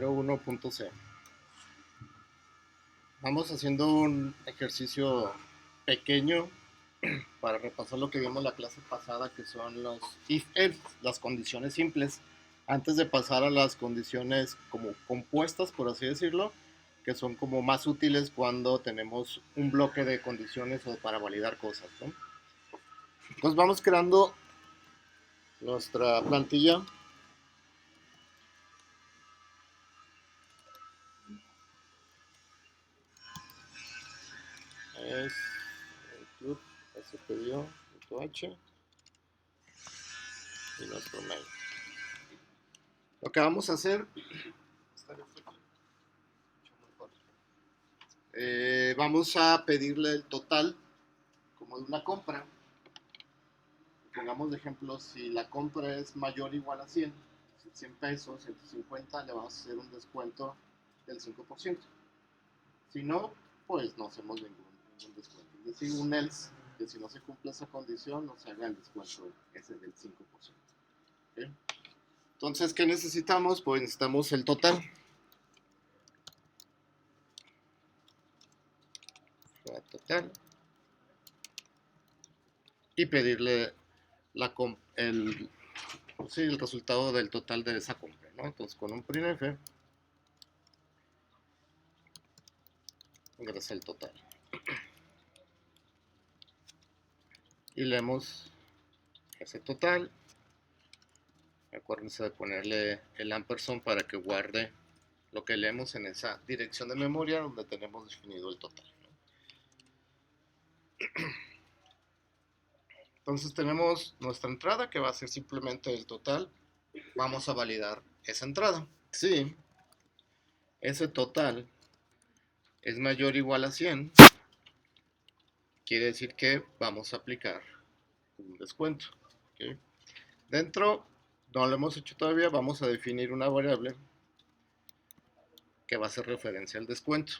01.c. Vamos haciendo un ejercicio pequeño para repasar lo que vimos la clase pasada, que son los if-else, las condiciones simples, antes de pasar a las condiciones como compuestas, por así decirlo, que son como más útiles cuando tenemos un bloque de condiciones o para validar cosas, ¿no? Entonces vamos creando nuestra plantilla. Es club SPDO.h y nuestro mail. Lo que vamos a hacer, vamos a pedirle el total como de una compra. Pongamos de ejemplo, si la compra es mayor o igual a 100, 100 pesos, 150, le vamos a hacer un descuento del 5%. Si no, pues no hacemos ningún descuento. Es decir, un else, que si no se cumple esa condición, no se haga el descuento ese del 5%. ¿Okay? Entonces, ¿qué necesitamos? Pues necesitamos el total. Total. Y pedirle el resultado del total de esa compra, ¿no? Entonces, con un printf, ingresa el total. Y leemos ese total. Acuérdense de ponerle el ampersand para que guarde lo que leemos en esa dirección de memoria donde tenemos definido el total, ¿no? Entonces tenemos nuestra entrada, que va a ser simplemente el total. Vamos a validar esa entrada. Si ese total es mayor o igual a 100, quiere decir que vamos a aplicar un descuento. ¿Okay? Dentro, no lo hemos hecho todavía, vamos a definir una variable que va a hacer referencia al descuento.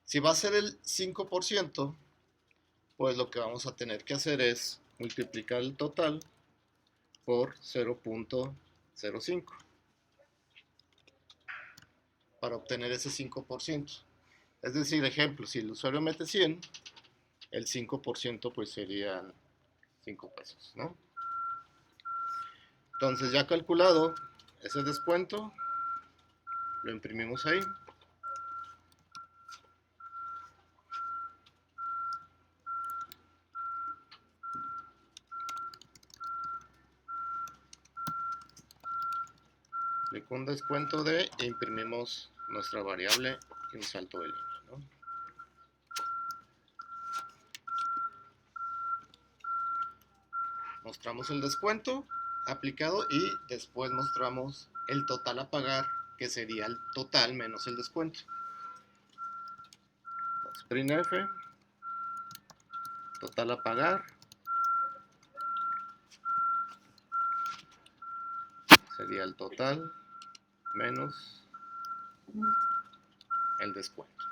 Si va a ser el 5%, pues lo que vamos a tener que hacer es multiplicar el total por 0.05 para obtener ese 5%. Es decir, ejemplo, si el usuario mete 100, el 5% pues serían 5 pesos, ¿no? Entonces ya calculado ese descuento, lo imprimimos ahí. Aplico un descuento de e imprimimos nuestra variable y un salto de línea, ¿no? Mostramos el descuento aplicado y después mostramos el total a pagar, que sería el total menos el descuento. Entonces, printf, total a pagar, sería el total menos el descuento.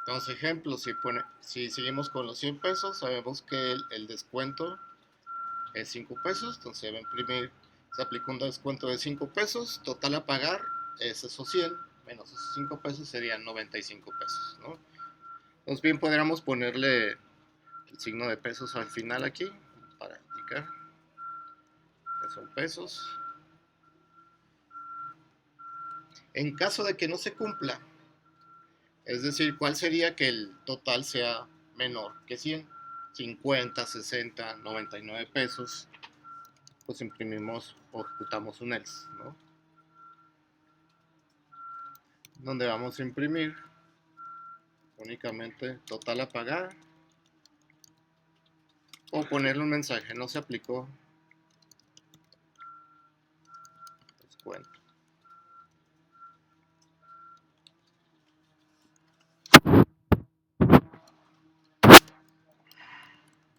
Entonces, ejemplo, si seguimos con los 100 pesos, sabemos que el descuento es 5 pesos, entonces se va a imprimir, se aplica un descuento de 5 pesos, total a pagar es esos 100, menos esos 5 pesos serían 95 pesos, ¿no? Entonces bien podríamos ponerle el signo de pesos al final aquí, para indicar que son pesos. En caso de que no se cumpla, es decir, ¿cuál sería que el total sea menor que 100? 50, 60, 99 pesos, pues imprimimos o ejecutamos un else, ¿no? Donde vamos a imprimir únicamente total a pagar o ponerle un mensaje, no se aplicó descuento.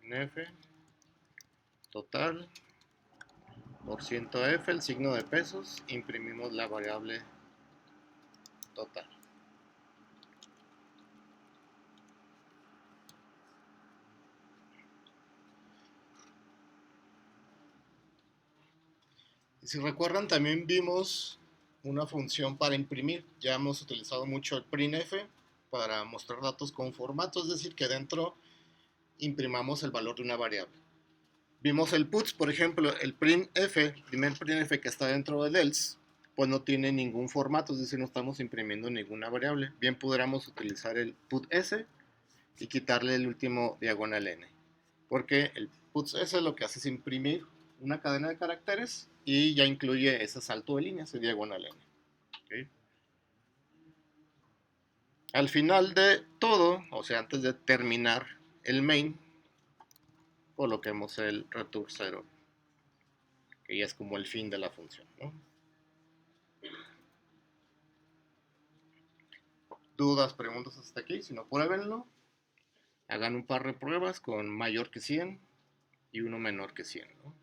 F, total, por ciento F, el signo de pesos, imprimimos la variable total. Si recuerdan, también vimos una función para imprimir. Ya hemos utilizado mucho el printf para mostrar datos con formato, es decir, que dentro imprimamos el valor de una variable. Vimos el puts, por ejemplo, el printf, el primer printf que está dentro del else, pues no tiene ningún formato, es decir, no estamos imprimiendo ninguna variable. Bien pudiéramos utilizar el puts y quitarle el último diagonal n, porque el puts lo que hace es imprimir una cadena de caracteres y ya incluye ese salto de líneas, el diagonal n. ¿Okay? Al final de todo, o sea, antes de terminar el main, coloquemos el return 0, que ya es como el fin de la función, ¿no? Dudas, preguntas hasta aquí, si no, pruébenlo. Hagan un par de pruebas con mayor que 100 y uno menor que 100, ¿no?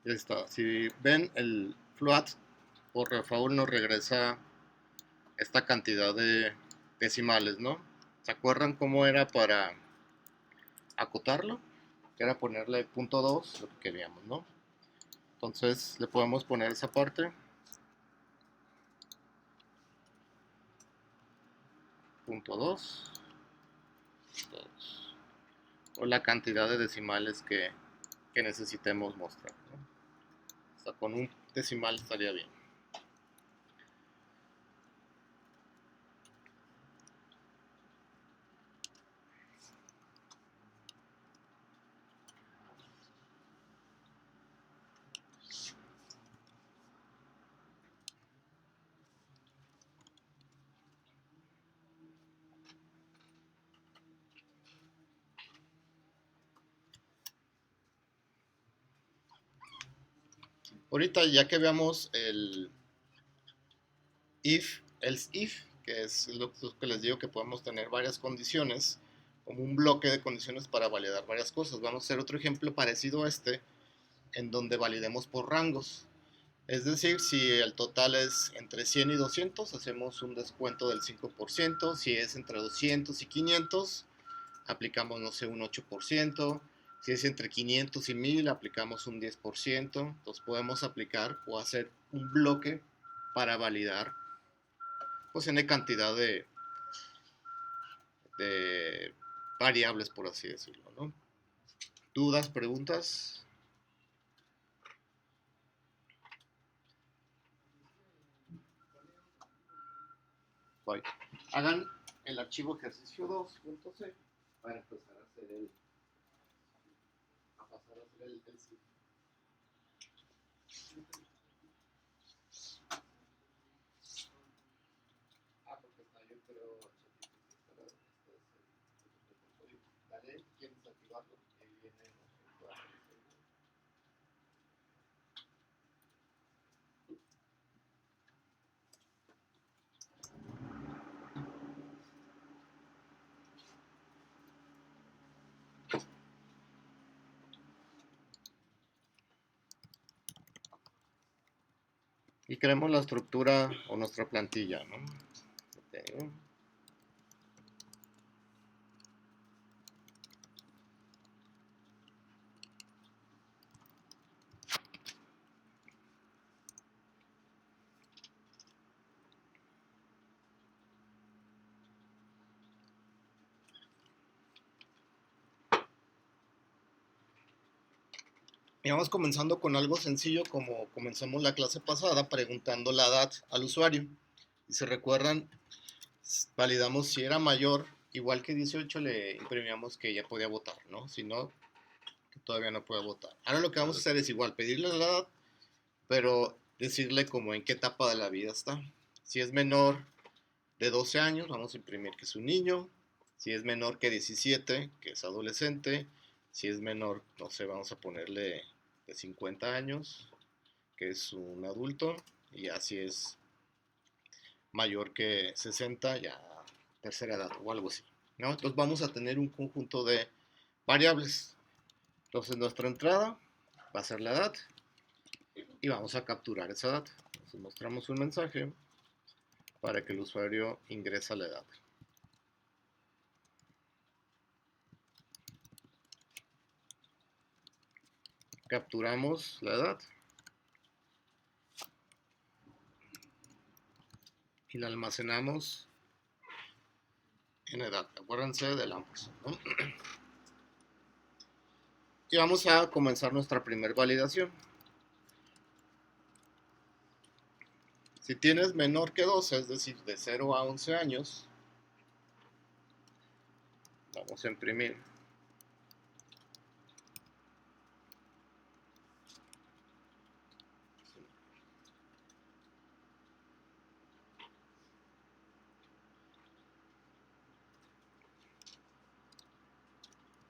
Ya está. Si ven, el float por favor nos regresa esta cantidad de decimales, ¿no? ¿Se acuerdan cómo era para acotarlo? Que era ponerle punto 2, lo que queríamos, ¿no? Entonces le podemos poner esa parte, punto 2, o la cantidad de decimales que necesitemos mostrar, ¿no? O sea, con un decimal estaría bien. Ahorita ya que veamos el if, else if, que es lo que les digo que podemos tener varias condiciones, como un bloque de condiciones para validar varias cosas. Vamos a hacer otro ejemplo parecido a este, en donde validemos por rangos. Es decir, si el total es entre 100 y 200, hacemos un descuento del 5%. Si es entre 200 y 500, aplicamos, no sé, un 8%. Si es entre 500 y 1000, aplicamos un 10%. Entonces podemos aplicar o hacer un bloque para validar pues n cantidad de variables, por así decirlo, ¿no? ¿Dudas, preguntas? Bye. Hagan el archivo ejercicio 2.c para empezar a hacer a pasar a hacer el porque está yo creo dale, quieres activarlo, ahí viene y creemos la estructura o nuestra plantilla, ¿no? Okay. Y vamos comenzando con algo sencillo como comenzamos la clase pasada, preguntando la edad al usuario. Y se recuerdan, validamos si era mayor, igual que 18 le imprimíamos que ya podía votar, ¿no? Si no, que todavía no puede votar. Ahora lo que vamos a hacer es igual, pedirle la edad, pero decirle como en qué etapa de la vida está. Si es menor de 12 años, vamos a imprimir que es un niño. Si es menor que 17, que es adolescente. Si es menor, no sé, vamos a ponerle de 50 años, que es un adulto. Y así es mayor que 60, ya tercera edad o algo así, ¿no? Entonces vamos a tener un conjunto de variables. Entonces nuestra entrada va a ser la edad y vamos a capturar esa edad. Entonces mostramos un mensaje para que el usuario ingrese la edad. Capturamos la edad y la almacenamos en edad. Acuérdense del ampersand, ¿no? Y vamos a comenzar nuestra primera validación. Si tienes menor que 12, es decir, de 0 a 11 años, vamos a imprimir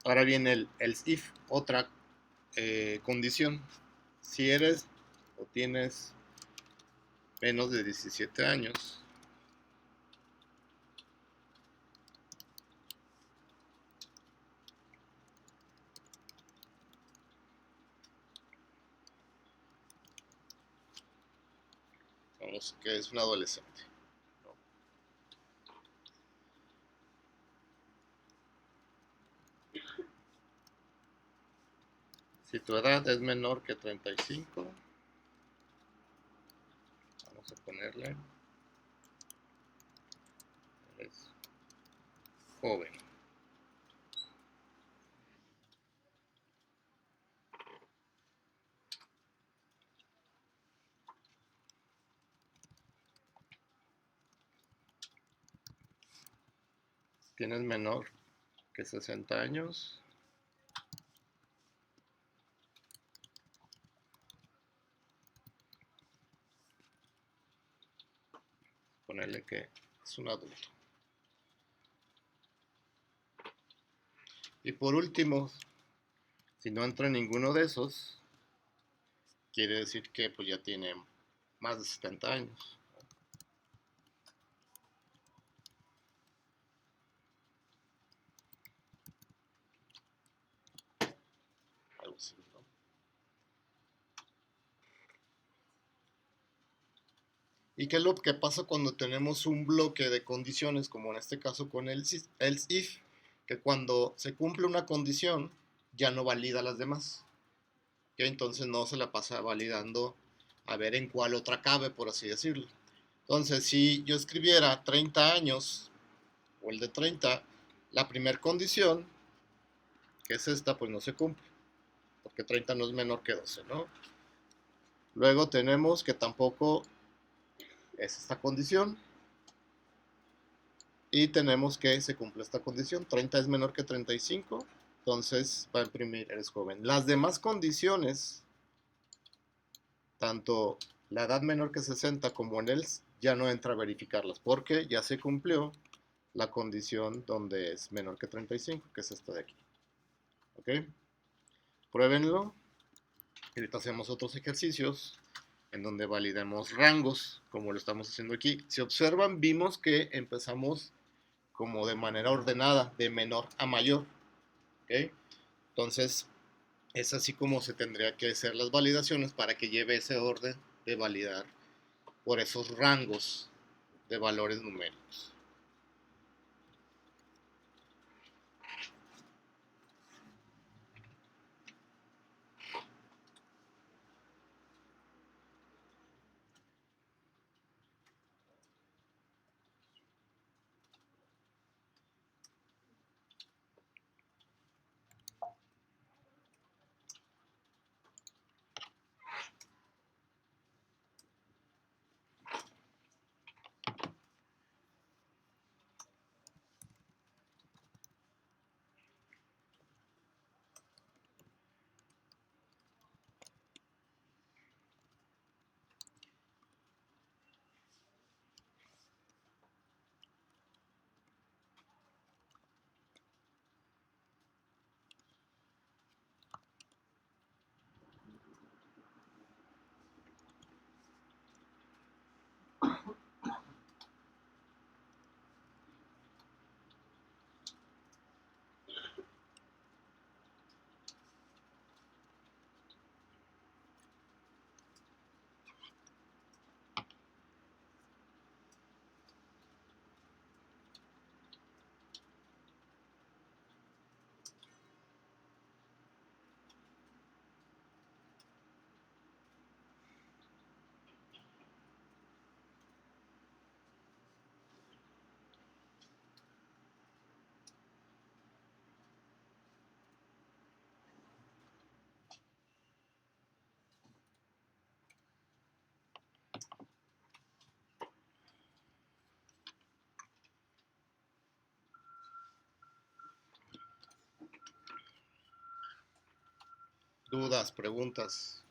Ahora viene el else if, otra condición. Si eres o tienes menos de 17 años, vamos, que es un adolescente. Si tu edad es menor que 35, vamos a ponerle, eres joven. Tienes menor que 60 años, ponerle que es un adulto. Y por último, si no entra ninguno de esos, quiere decir que pues ya tiene más de 70 años. Algo así, ¿no? ¿Y qué es lo que pasa cuando tenemos un bloque de condiciones, como en este caso con el else if? Que cuando se cumple una condición, ya no valida las demás. ¿Okay? Entonces no se la pasa validando a ver en cuál otra cabe, por así decirlo. Entonces, si yo escribiera 30 años, o el de 30, la primera condición, que es esta, pues no se cumple, porque 30 no es menor que 12, ¿no? Luego tenemos que tampoco es esta condición, y tenemos que se cumple esta condición. 30 es menor que 35, entonces va a imprimir eres joven. Las demás condiciones, tanto la edad menor que 60 como en él, ya no entra a verificarlas porque ya se cumplió la condición donde es menor que 35, que es esta de aquí. ¿Ok? Pruébenlo. Y ahorita hacemos otros ejercicios en donde validemos rangos, como lo estamos haciendo aquí. Si observan, vimos que empezamos como de manera ordenada, de menor a mayor. ¿Okay? Entonces, es así como se tendría que hacer las validaciones para que lleve ese orden de validar por esos rangos de valores numéricos. dudas, preguntas.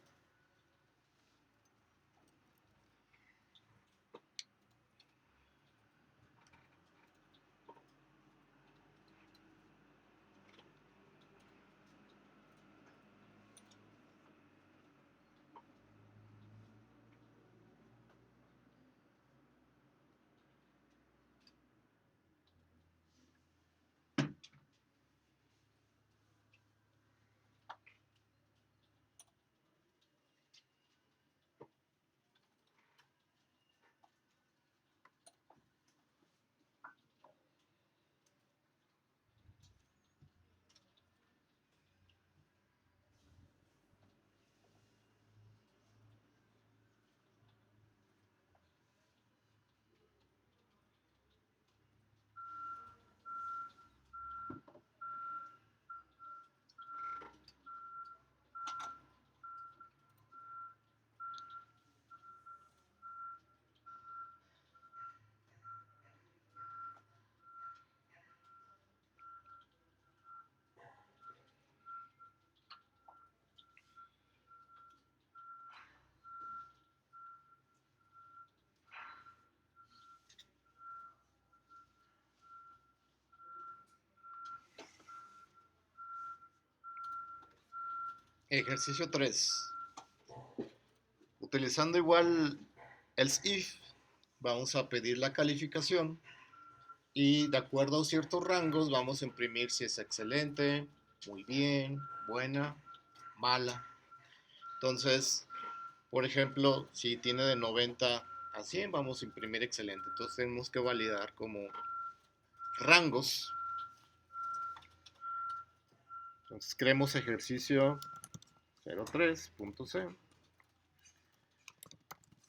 Ejercicio 3. Utilizando igual else if, vamos a pedir la calificación y de acuerdo a ciertos rangos vamos a imprimir si es excelente, muy bien, buena, mala. Entonces, por ejemplo, si tiene de 90 a 100, vamos a imprimir excelente. Entonces tenemos que validar como rangos. Entonces creemos ejercicio 03.c.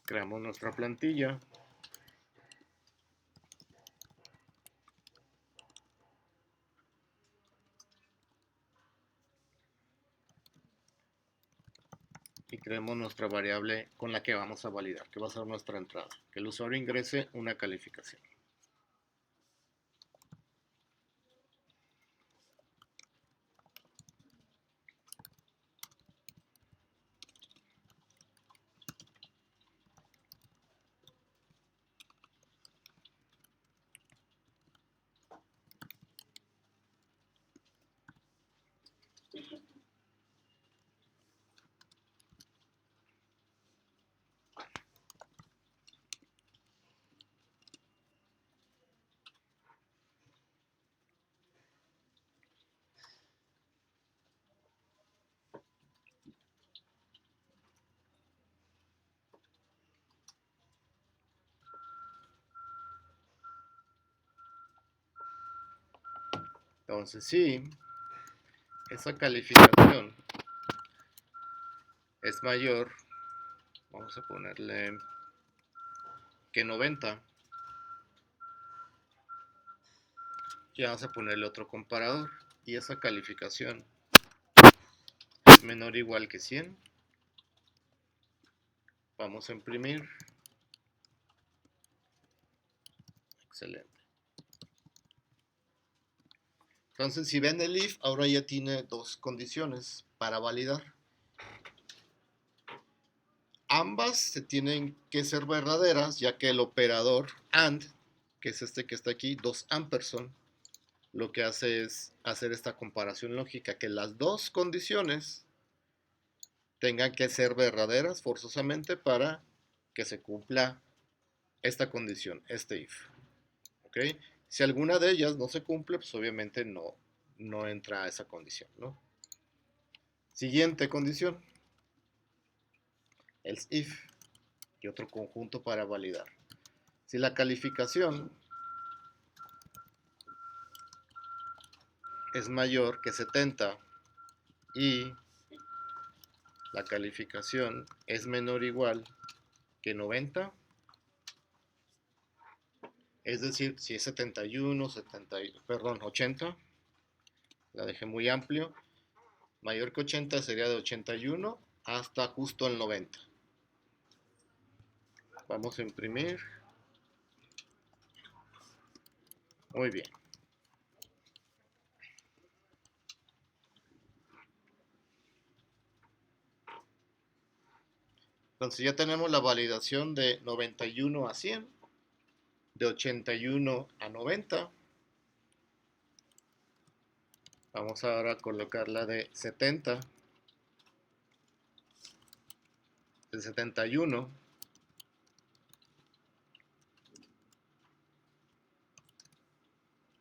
Creamos nuestra plantilla. Y creemos nuestra variable con la que vamos a validar, que va a ser nuestra entrada. Que el usuario ingrese una calificación. Entonces, si esa calificación es mayor, vamos a ponerle que 90, y vamos a ponerle otro comparador, y esa calificación es menor o igual que 100, vamos a imprimir excelente. Entonces, si ven el if, ahora ya tiene dos condiciones para validar. Ambas se tienen que ser verdaderas, ya que el operador AND, que es este que está aquí, 2 ampersand, lo que hace es hacer esta comparación lógica, que las dos condiciones tengan que ser verdaderas forzosamente para que se cumpla esta condición, este if. ¿Okay? Si alguna de ellas no se cumple, pues obviamente no entra a esa condición, ¿no? Siguiente condición, else if, y otro conjunto para validar. Si la calificación es mayor que 70 y la calificación es menor o igual que 90, es decir, si es 71, 80, la dejé muy amplio, mayor que 80 sería de 81 hasta justo el 90. Vamos a imprimir. Muy bien. Entonces ya tenemos la validación de 91 a 100, de 81 a 90. Vamos ahora a colocar la de 70, de 71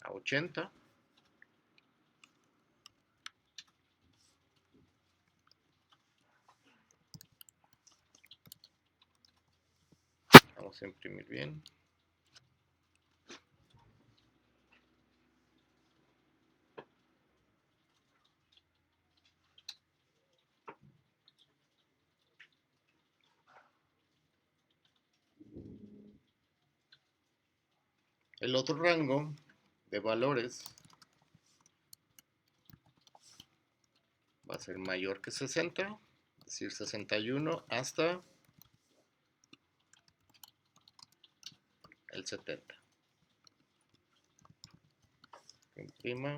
a 80. Vamos a imprimir bien. El otro rango de valores va a ser mayor que 60, es decir, 61 hasta el 70. Imprima.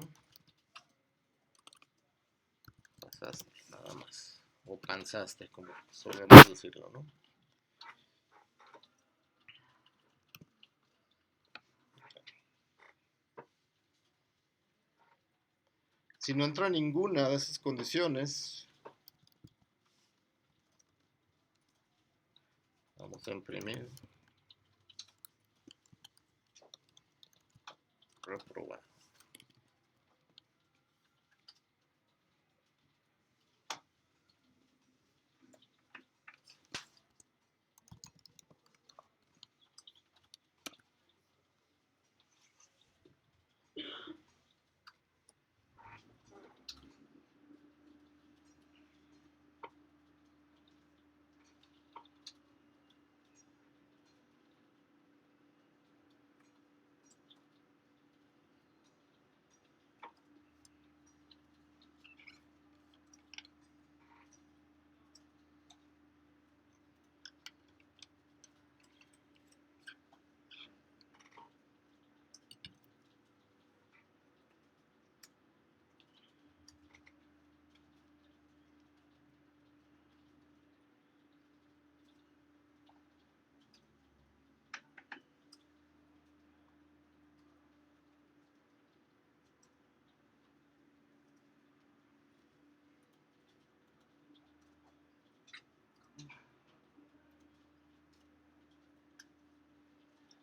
Pasaste, nada más. O panzaste, como solemos decirlo, ¿no? Si no entra ninguna de esas condiciones, vamos a imprimir. Reprobado.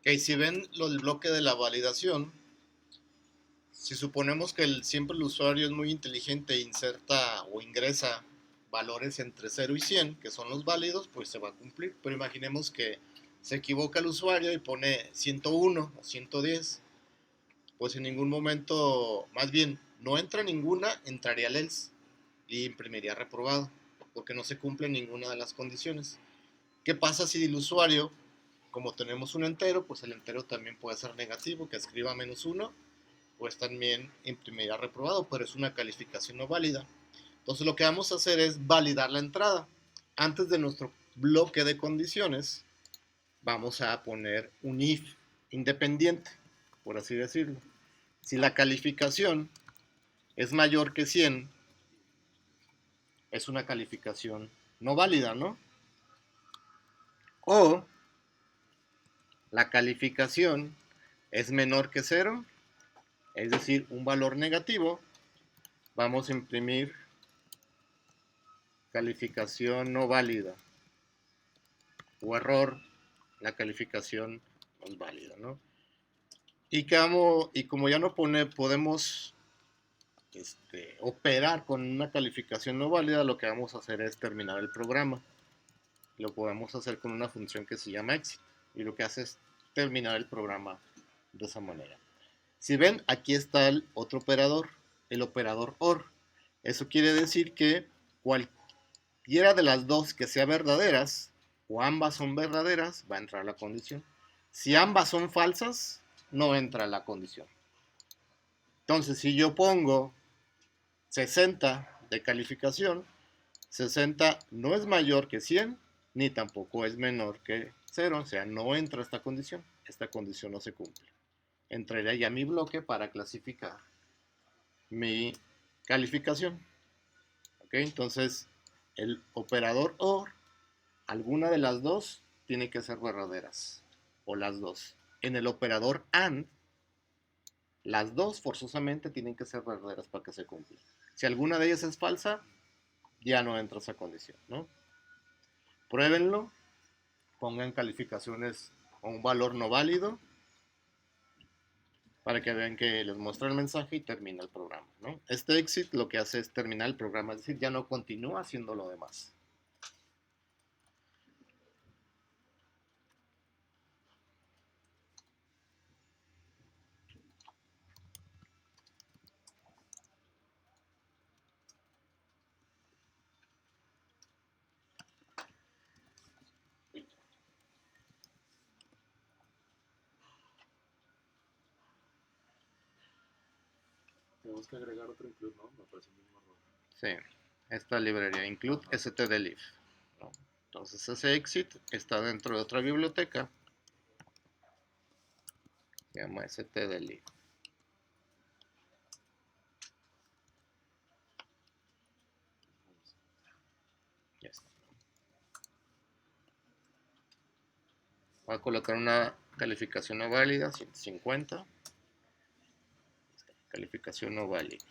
Ok, si ven el bloque de la validación, si suponemos que siempre el usuario es muy inteligente e inserta o ingresa valores entre 0 y 100, que son los válidos, pues se va a cumplir. Pero imaginemos que se equivoca el usuario y pone 101 o 110, pues en ningún momento, más bien, no entra ninguna, entraría el else y imprimiría reprobado, porque no se cumple ninguna de las condiciones. ¿Qué pasa si el usuario, como tenemos un entero, pues el entero también puede ser negativo, que escriba -1, pues también imprimirá reprobado, pero es una calificación no válida. Entonces lo que vamos a hacer es validar la entrada. Antes de nuestro bloque de condiciones, vamos a poner un if independiente, por así decirlo. Si la calificación es mayor que 100, es una calificación no válida, ¿no? O la calificación es menor que 0, es decir, un valor negativo, vamos a imprimir calificación no válida o error, la calificación no es válida, ¿no? Y como ya no podemos operar con una calificación no válida, lo que vamos a hacer es terminar el programa. Lo podemos hacer con una función que se llama exit y lo que hace es terminar el programa de esa manera. Si ven, aquí está el otro operador, el operador OR. Eso quiere decir que cualquiera de las dos que sea verdaderas o ambas son verdaderas, va a entrar la condición. Si ambas son falsas, no entra la condición. Entonces, si yo pongo 60 de calificación, 60 no es mayor que 100, ni tampoco es menor que 0, o sea, no entra esta condición no se cumple. Entraría ya mi bloque para clasificar mi calificación. ¿Ok? Entonces, el operador OR Alguna de las dos tiene que ser verdaderas, o las dos. En el operador AND, las dos forzosamente tienen que ser verdaderas para que se cumpla. Si alguna de ellas es falsa, ya no entra esa condición, ¿no? Pruébenlo, pongan calificaciones o un valor no válido para que vean que les muestra el mensaje y termina el programa, ¿no? Este exit lo que hace es terminar el programa, es decir, ya no continúa haciendo lo demás. Tenemos que agregar otro include, ¿no? Me parece el mismo error. Sí, esta librería include stdlib, ¿no? Entonces ese exit está dentro de otra biblioteca, se llama stdlib. Ya está. Voy a colocar una calificación no válida, 150. Calificación no válida.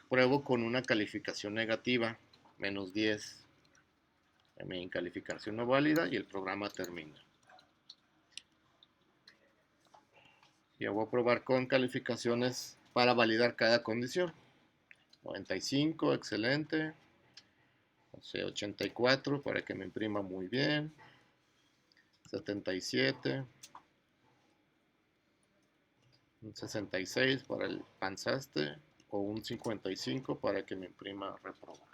Pruebo con una calificación negativa, menos 10. Mi calificación no válida y el programa termina. Y voy a probar con calificaciones para validar cada condición. 95, excelente. 84 para que me imprima muy bien. 77. Un 66 para el panzaste. O un 55 para que me imprima reprobado.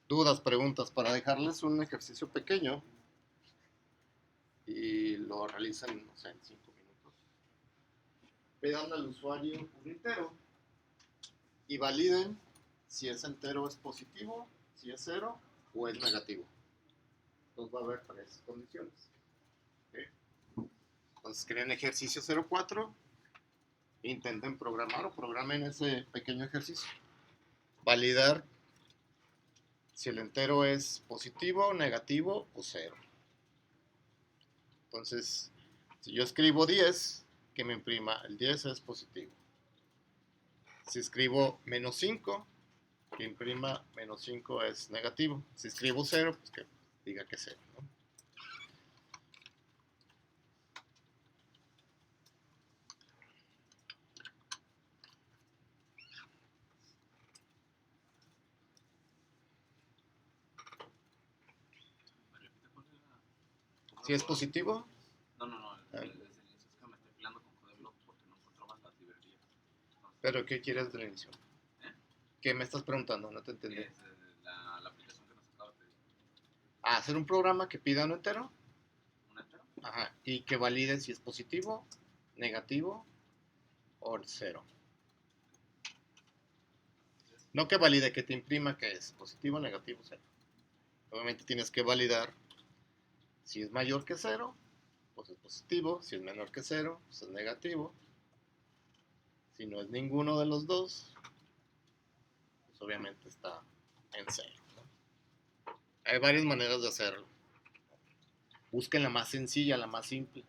Dudas, preguntas, para dejarles un ejercicio pequeño y lo realicen, no sé, en 5 minutos. Pidan al usuario un entero y validen si ese entero es positivo, si es cero o es negativo. Entonces va a haber tres condiciones. ¿Okay? Entonces creen ejercicio 04, intenten programar o programen ese pequeño ejercicio. Validar si el entero es positivo, negativo o cero. Entonces, si yo escribo 10, que me imprima el 10 es positivo. Si escribo menos 5, que imprima menos 5 es negativo. Si escribo 0, pues que diga que 0, ¿no? Si es positivo, No, desde el inicio es que me estoy peleando con Codeblock porque no encontraba las librerías. Entonces, ¿pero qué quieres de la inicio? ¿eh? ¿Qué me estás preguntando? No te entendí. Es la aplicación que nos acaba de pedir. Hacer un programa que pida un entero, ¿Un entero? ajá, y que valide si es positivo, negativo o cero. No que valide, que te imprima que es positivo, negativo, cero. Obviamente tienes que validar si es mayor que cero, pues es positivo. Si es menor que cero, pues es negativo. Si no es ninguno de los dos, pues obviamente está en cero, ¿no? Hay varias maneras de hacerlo. Busquen la más sencilla, la más simple.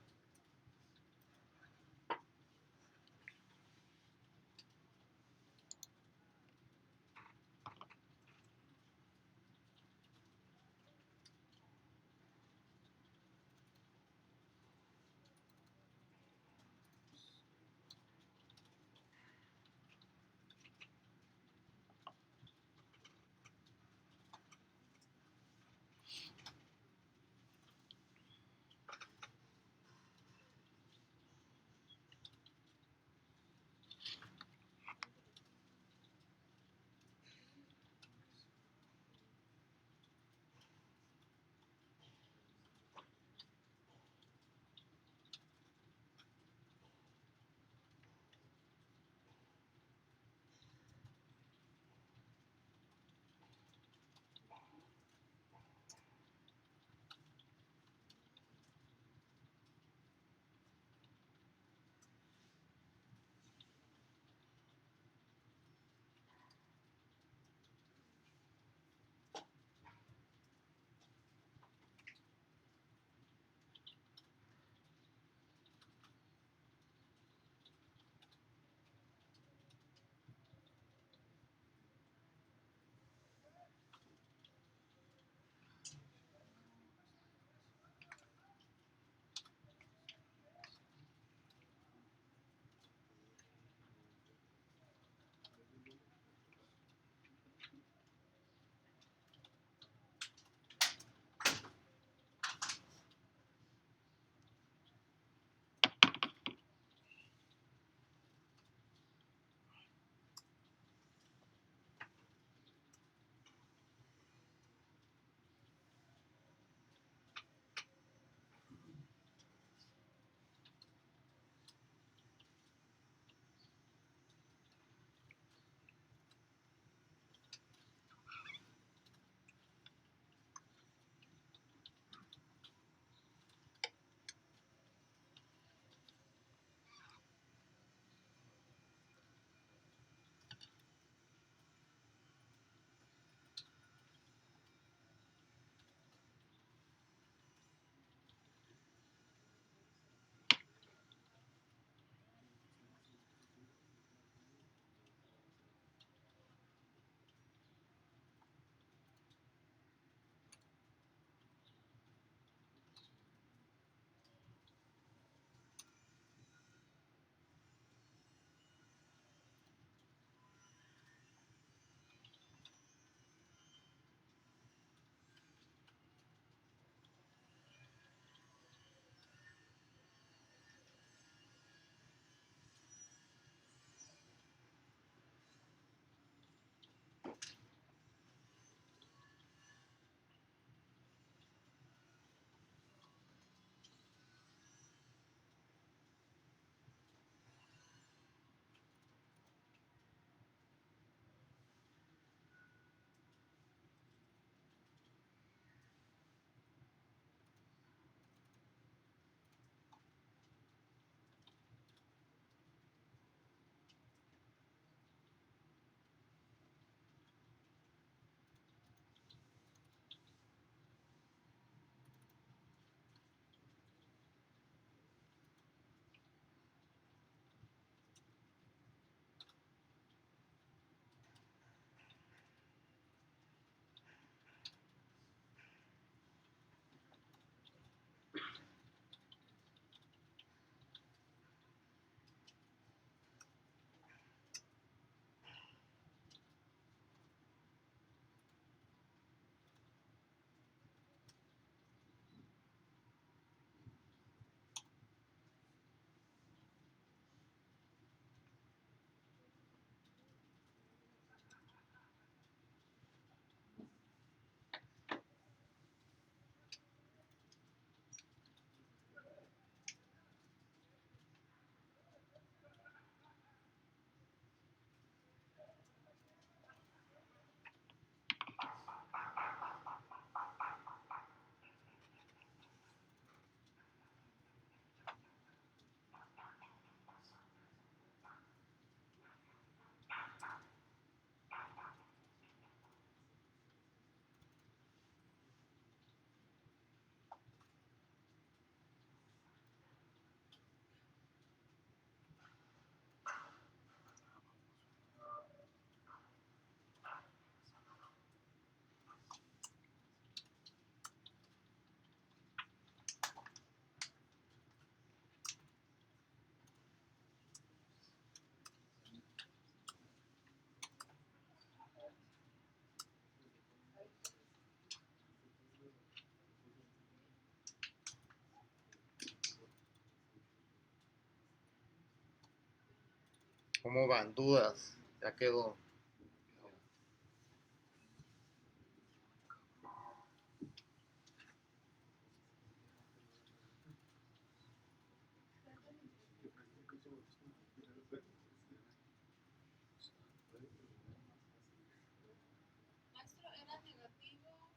¿Cómo van? ¿Dudas? Ya quedó.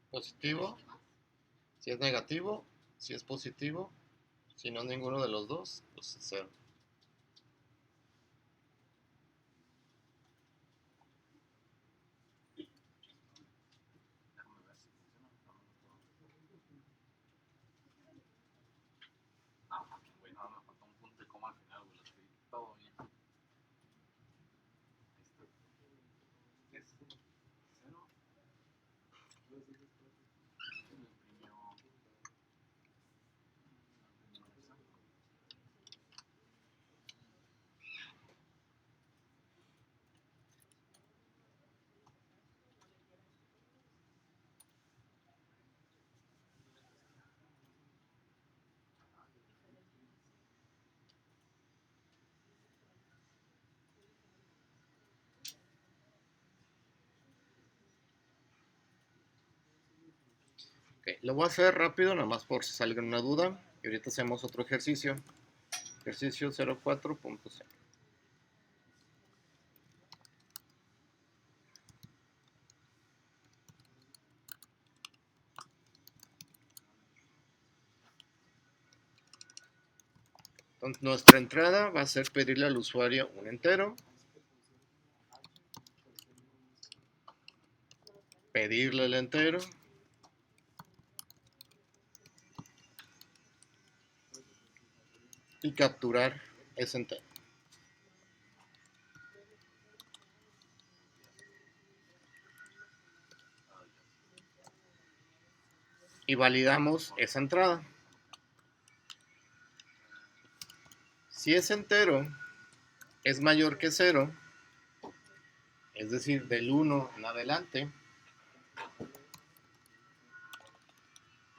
¿Positivo? Si es negativo, si es positivo, si no es ninguno de los dos, pues 0. Déjame ver si funciona. Ah, güey, no, me faltó un punto y coma al final, güey. Lo escribí todo bien. Es 0. Se me imprimió. Okay, lo voy a hacer rápido, nada más por si sale una duda. Y ahorita hacemos otro ejercicio. Ejercicio 04.0. Entonces, nuestra entrada va a ser pedirle al usuario un entero, pedirle el entero, y capturar ese entero. Y validamos esa entrada. Si ese entero es mayor que 0, es decir, del 1 en adelante,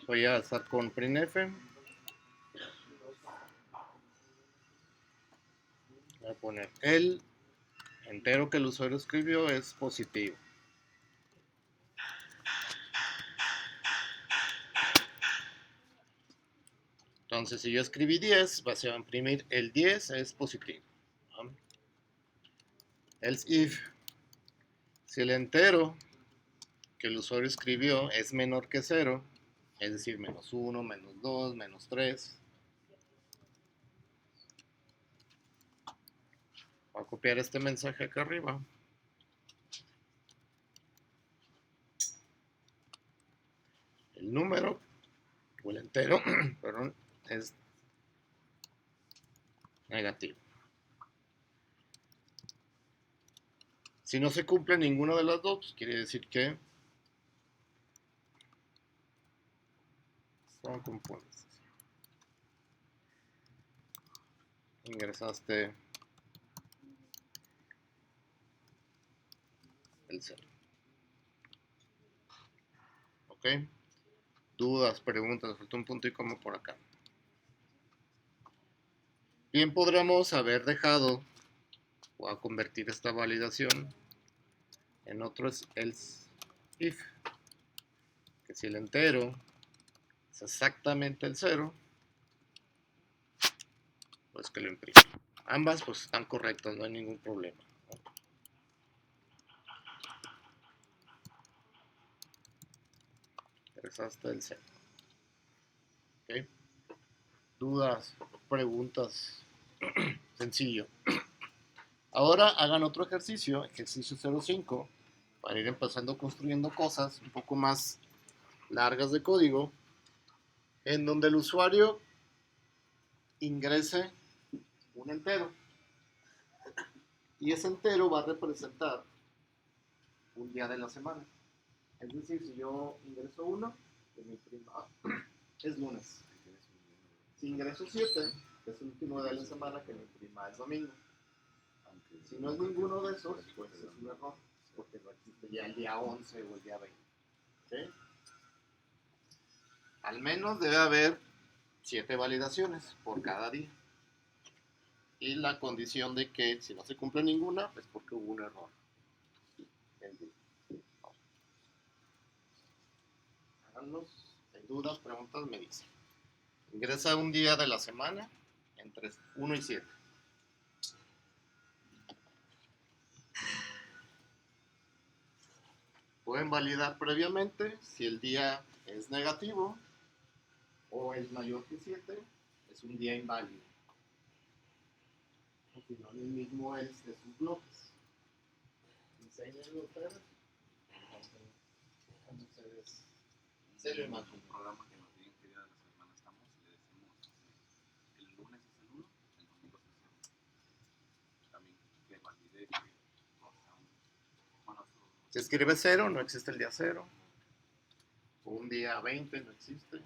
voy a estar con printf. Voy a poner el entero que el usuario escribió es positivo. Entonces, si yo escribí 10, se va a imprimir el 10 es positivo. Else if, si el entero que el usuario escribió es menor que 0, es decir, menos 1, menos 2, menos 3, voy a copiar este mensaje acá arriba. El número, o el entero, perdón, es negativo. Si no se cumple ninguno de los dos, pues quiere decir que son componentes. Ingresaste el 0. ¿Ok? Dudas, preguntas, faltó un punto y coma por acá. Bien, podríamos haber dejado o a convertir esta validación en otro else if, que si el entero es exactamente el 0, pues que lo imprime. Ambas pues están correctas, no hay ningún problema. Ingresaste el 0. ¿Ok? Dudas, preguntas, sencillo. Ahora hagan otro ejercicio, ejercicio 05, para ir empezando construyendo cosas un poco más largas de código, en donde el usuario ingrese un entero. Y ese entero va a representar un día de la semana. Es decir, si yo ingreso 1, pues mi prima es lunes. Si ingreso 7, que es el último día de la semana, que mi prima es domingo. Si no es ninguno de esos, pues es un error, porque no existe ya el día 11 o el día 20. ¿Okay? Al menos debe haber 7 validaciones por cada día. Y la condición de que si no se cumple ninguna, es porque hubo un error. Háganlos. Hay dudas, preguntas, me dicen. Ingresa un día de la semana entre 1 y 7. Pueden validar previamente si el día es negativo o es mayor que 7, es un día inválido. O si no, el mismo es de sus bloques. Enséñenlo ustedes. Cuando ustedes se lo imaginan. Un programa que nos digan qué día de la semana estamos y le decimos el lunes es el 1, el domingo es el 0. También que valide que no sea un... Bueno, Si escribe 0, no existe el día 0. Un día 20 no existe.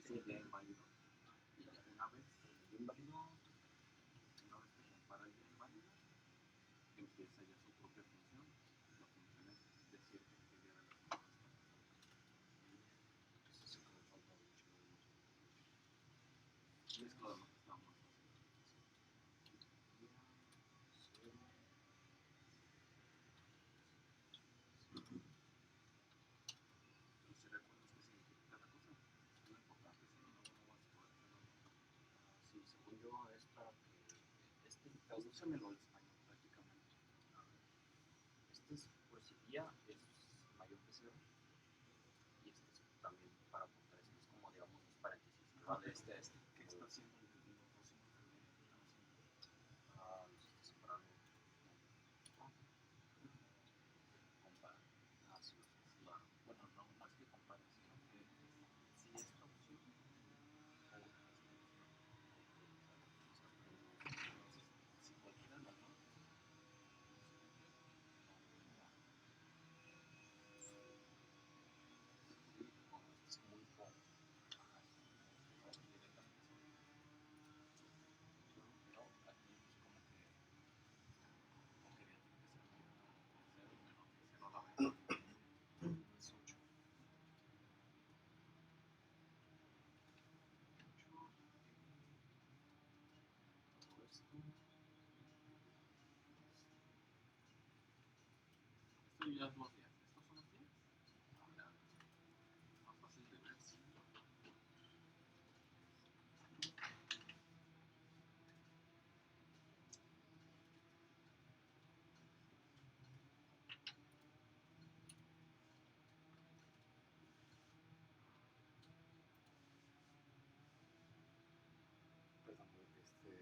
es el día inválido. Y una vez el día inválido, una vez que compara el día inválido, empieza ya su propia función. La función es decir que qué día de la semana está pasando. Y es que lo demás está más fácil. Pero si recuerdas qué significa cada cosa, es lo importante, si no, no vas a poder hacerlo. Sí, según yo es para que Tradúcemelo al español prácticamente. a ver, este es por si día es mayor que cero y este es también para apuntar, esto es como digamos los paréntesis que va de este a este. ¿Qué está haciendo los dos intermedios? ¿Qué están haciendo? Los está separando. Compara. Sí, Claro. Bueno, no más que compara, sino que si esta opción o esta opción. Entonces, si cualquiera de las dos nos cumple, no va. Sí, como este es muy for. Directamente sobre. Pero aquí pues como que no quería que se tuviera cero y menor que cero a la vez. Es 8. Todo esto. Esto ya es los días. ¿Estos son los días? Mira, más fácil de ver. Sí. Pensando que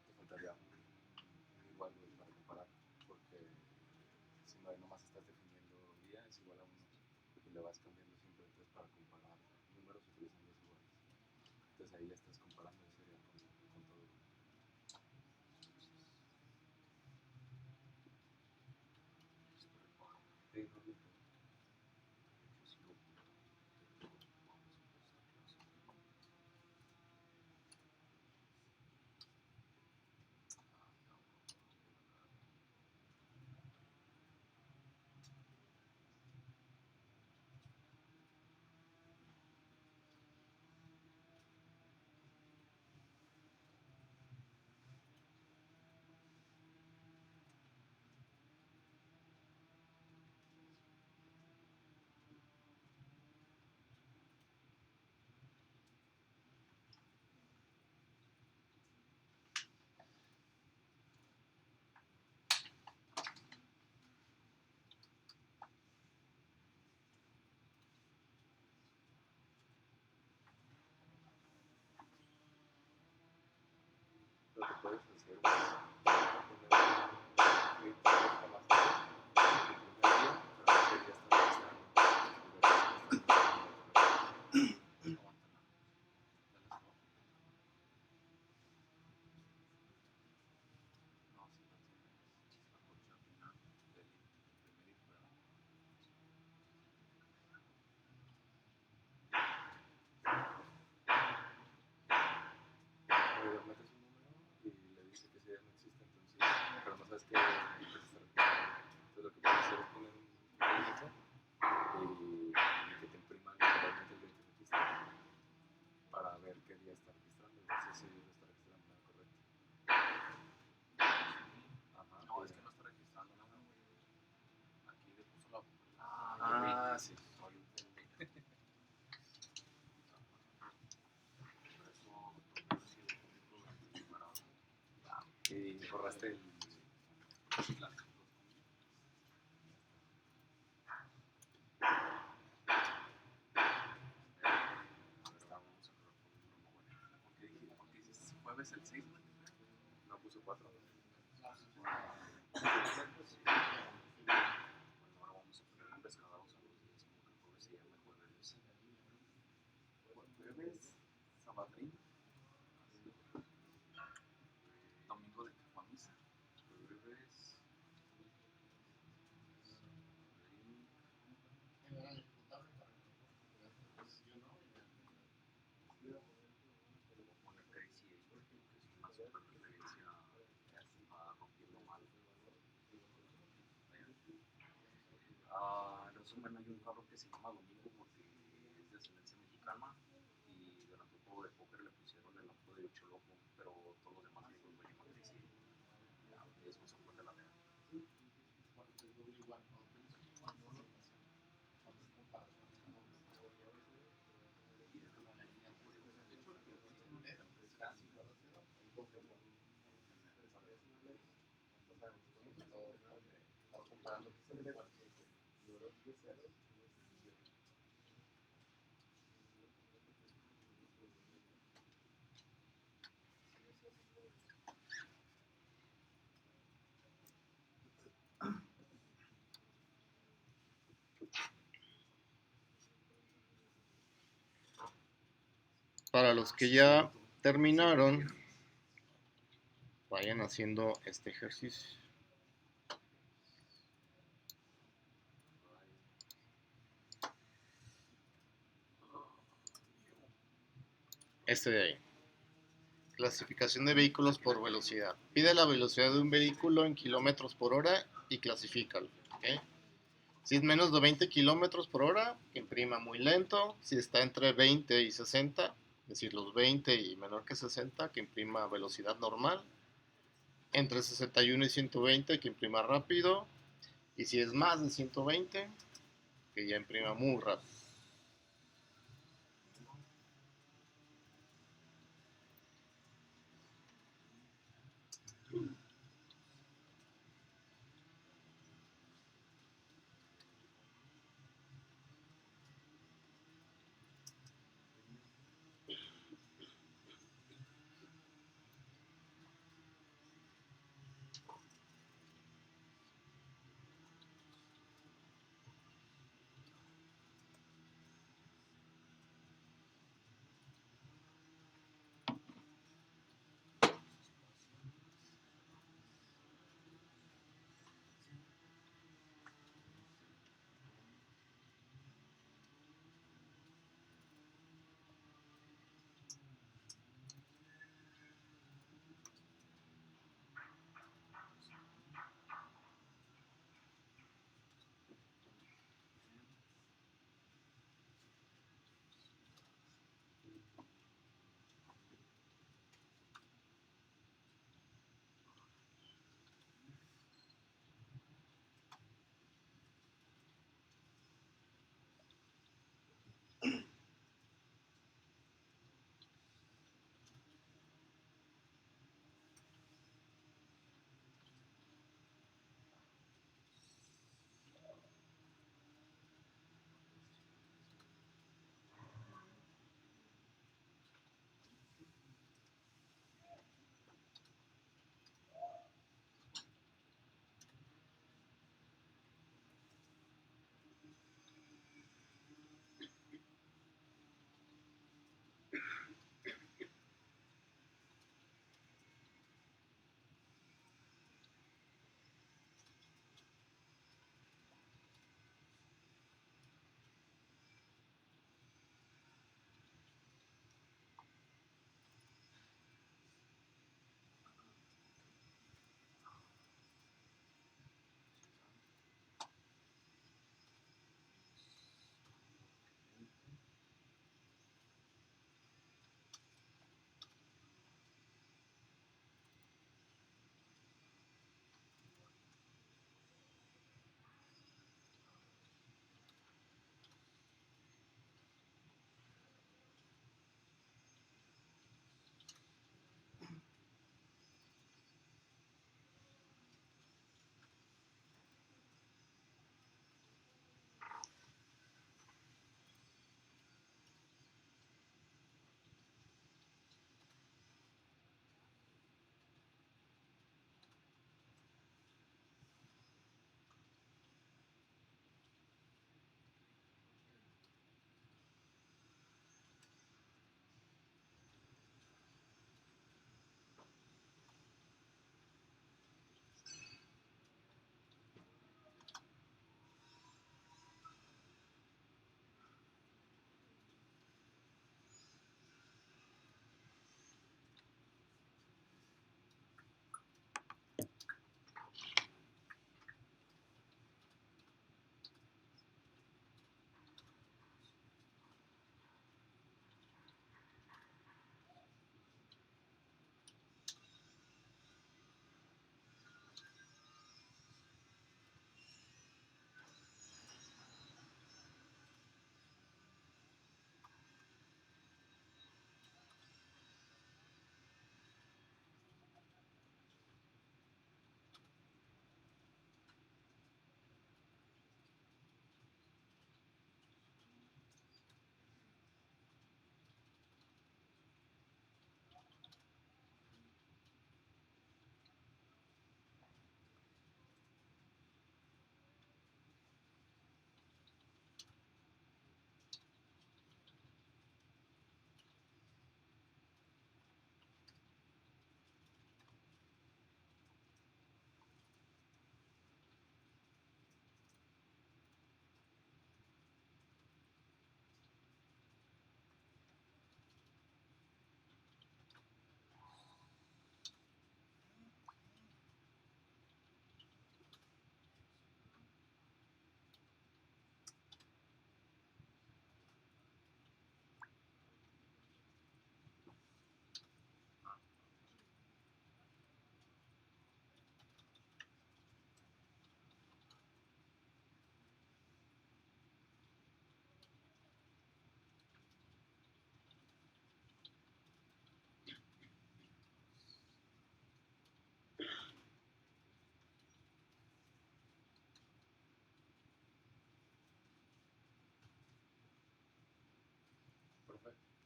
te faltaría un igual, güey, para comparar, porque si no, ahí nomás estás definiendo día es igual a 1 y le vas cambiando siempre, entonces para comparar números utilizan dos iguales. Entonces ahí ya estás comparando y sería con todo. Sí, no, no, lo que puedes hacer es poner un clip más alto que el primer día, pero ese día está registrando. Aguántala. Dale stop. No, si no tienes la corcha final del primer if, ¿verdad? O metes un número y le dice que ese día no existe, entonces, pero no sabes qué se está registrando. Entonces lo que puedes hacer es poner un límite y que te imprima literalmente el día que registras para ver qué día está registrando y ver si ese día lo está registrando nada correcto. Ajá. No, es que no está registrando nada, güey. Aquí le puso la. Ah, sí. Soy un pendejo. Por eso toqué así de público durante el numerado. Y borraste el. Sí, las dos comillas. Ahora vamos a probar por un número bueno. ¿Por qué dices jueves el 6, güey? No puso 4. Bueno, ahora vamos a poner un pescador a los días, como que el jueves se llama jueves. Jueves, sabadrín. Domingo de Caguamisa. Jueves. Sabadrín. siempre preferencia a romperlo mal. En resumen, hay un carro que se llama Domingo porque es de ascendencia mexicana y durante un juego de póker le pusieron el apodo de Ocho Loco, pero todos los demás amigos lo llaman así. Es un software de la DEA. Para los que ya terminaron, vayan haciendo este ejercicio. Este de ahí. Clasificación de vehículos por velocidad. Pide la velocidad de un vehículo en kilómetros por hora y clasifícalo. ¿Okay? Si es menos de 20 kilómetros por hora, imprima muy lento. Si está entre 20 y 60, es decir, los 20 y menor que 60, que imprima velocidad normal. Entre 61 y 120, que imprima rápido. Y si es más de 120, que ya imprima muy rápido.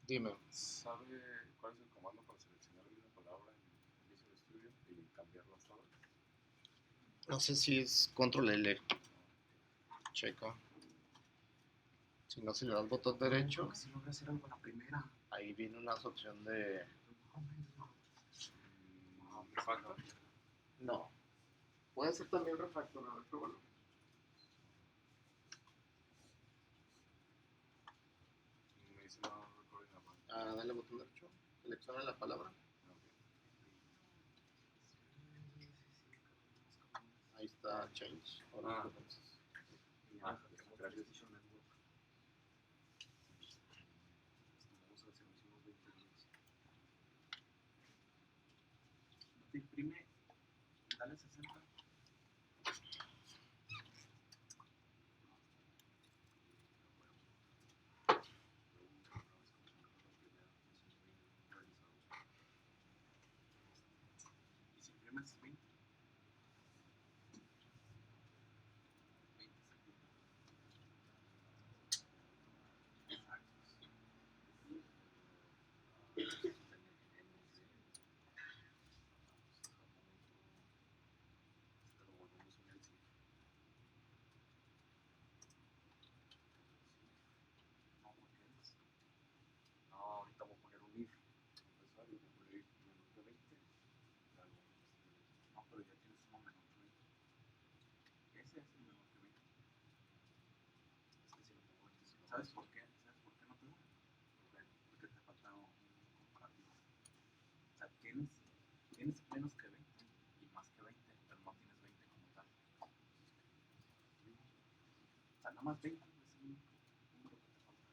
Dime. ¿Sabe cuál es el comando para seleccionar una palabra en Visual Studio y cambiarlas todas? No sé si es control L. Checa. Si no, si le das el botón derecho, Si logra hacer algo a la primera. ahí viene una opción de... ¿Refactor? No. Puede ser también refactor, a ver, pruébalo. Me dice no recording about. Dale botón derecho. Selecciona la palabra. Ahí está change. Ahora Ah. entonces. Gracias. Vamos a hacer unos 20 días. Te imprime, dale 60. Y si imprimes 20. 20 segundos. No, ahorita voy a poner un if. Empezar y voy a ir menor de 20. No, pero ya tienes uno menor que 20. Ese es el menor que 20. Es que si lo pongo 25. ¿Sabes por qué? ¿Sabes por qué no te da? Porque te falta un comparativo. O sea, tienes menos que 20 y más que 20, pero no tienes 20 como tal. O sea, nada más 20 es el único número que te falta.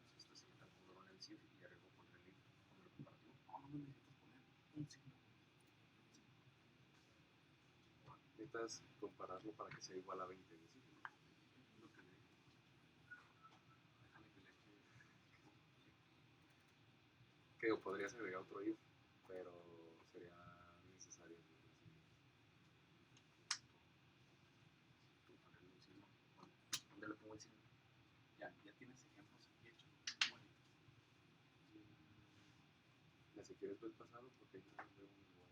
Entonces, esto se mete como en el CIF y arriba poner el if con el comparativo. No, no necesitas poner un signo. Necesitas compararlo para que sea igual a 20. ¿Sí? Lo que le dije. Déjale que le eche. Que podrías agregar otro if, pero sería necesario. Ponerle un signo. ¿Dónde le pongo el signo? Ya tienes ejemplos aquí hechos. Si quieres ver pasado, porque ahí no veo un igual.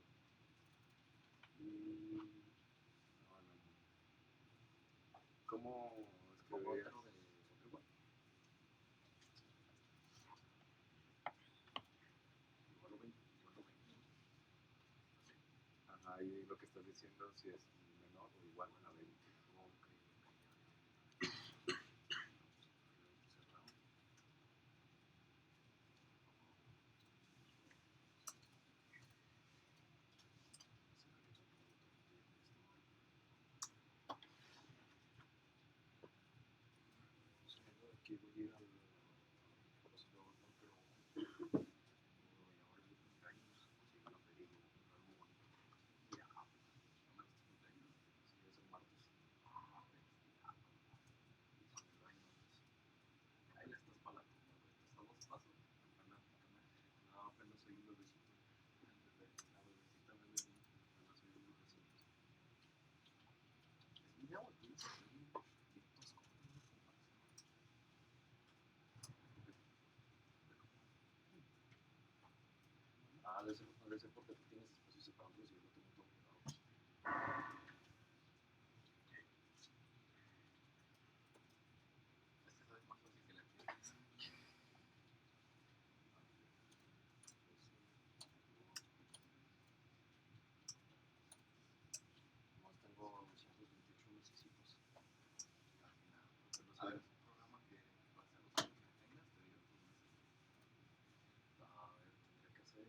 No, no. ¿Cómo Pongo escribirías? otro igual. Igual o 20. Igual o 20. Así. Ajá, y lo que estás diciendo si es menor o igual a 20. Ok, ya. Cerrado. Aquí voy a ir al... Luego no quiero. Y ahora es mi cumpleaños. Si van a pedir algo bonito. Ya, no me gusta cumpleaños. Si es el martes. Y son el año. Ahí le estás para la tumba, güey. Te estás dos pasos. No, apenas soy un bebecito. La bebecita bebé. Apenas soy un bebecito. Es mi agua, tienes que ser bien tosco. Debe ser porque tú tienes espacios separados y yo lo tengo todo pegado. Este sabe más fácil que la tienes. Nomás tengo 228 necesitos. A ver, un programa que base a los años que tengas, te diga tus meses. A ver, tendría que hacer.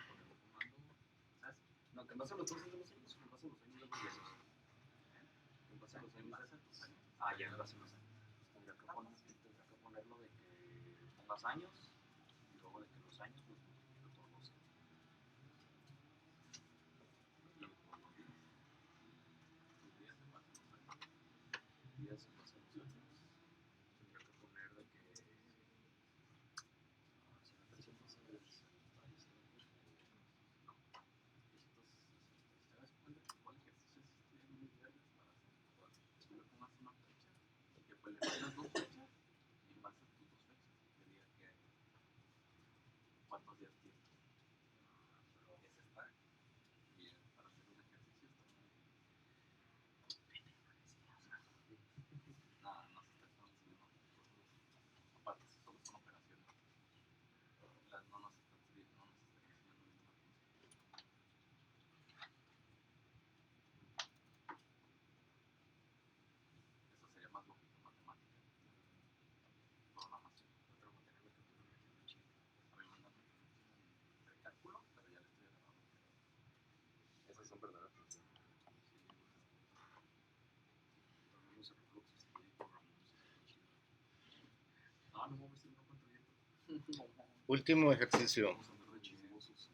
Ponerle comando. ¿Sabes? No, que en base a los meses de los años o en base a los años de los meses. En base a los En años. base a tus años. Ya en base a los años. Pues tendría que ponerlo de que pongas años y luego de que los años los multiplica por 12. Y por los días. Tus días en base a los años. Días en base a los años. Tendría que poner de que. Si no 367. No. 360. ¿Sabes cuál ejercicio es este? Muy vergas para hacer? Que tú le pongas una fecha y que pues le pongas zapatos de artista. Ese está bien para hacer un ejercicio. No, no se está enseñando los zapatos, solo son operaciones. No nos están enseñando ninguna función. Eso sería más lógico, matemática. Programación. A mí me mandan el cálculo, pero ya le estoy agarrando. Esas son verdaderas funciones. Programamos el Roblox y ahí programamos el chido. No, no mames, no cuánto viento. Último ejercicio. Vamos a andar de chismosos.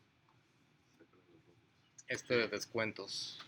Este de descuentos.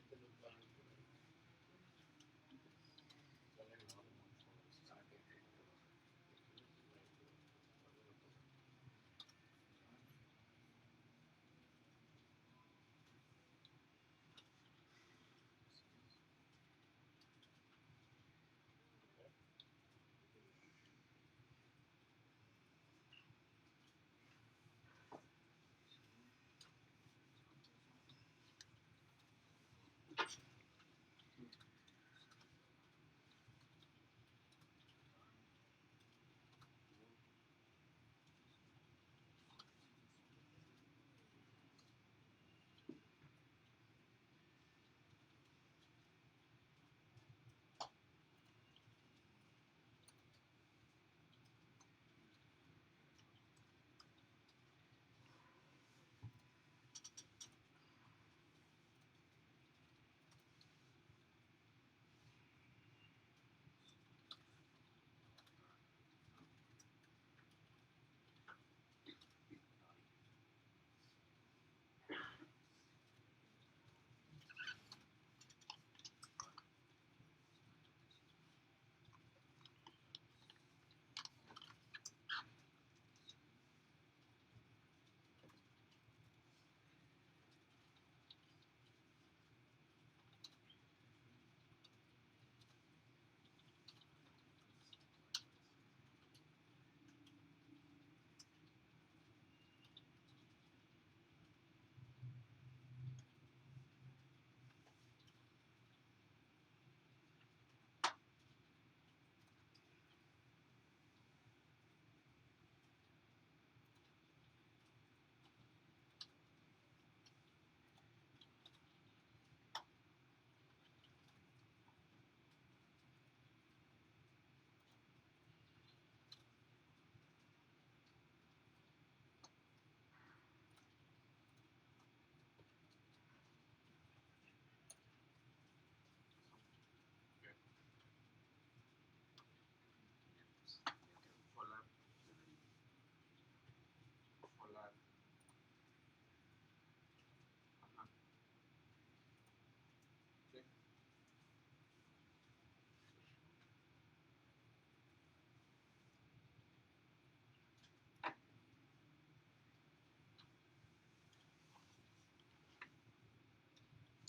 de los